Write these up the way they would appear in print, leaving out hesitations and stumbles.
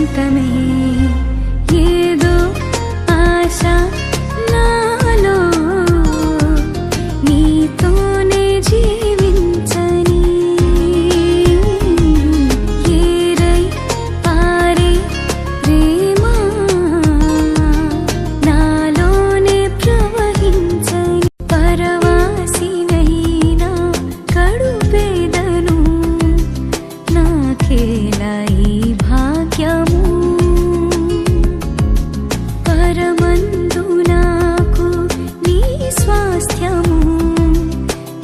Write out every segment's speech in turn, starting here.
సొంతమే ఏదో ఆశ నాలో నీతోనే జీవించని ఏరై పారే ప్రేమ నాలోనే ప్రవహించని పరవాసినైనా కడుపేదను నాకేలా ఈ భాగ్యము పరమందు నాకు నీ స్వాస్థ్యము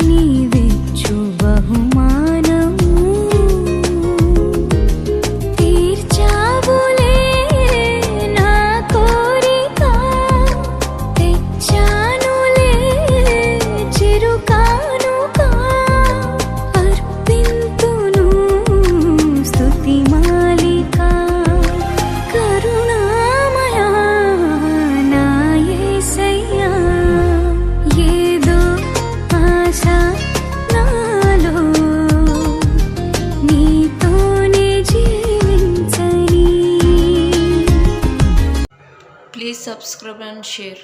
నీవెచ్చు బహుమానము తీర్చావులే నా కోరిక తెచ్చానులే చిరుకానుక అర్పింతును స్తుతి మాలిక కరుణామయా నా యేసయ్యా ఏదో ఆశ నాలో నీతోనే జీవించని. Please subscribe and share.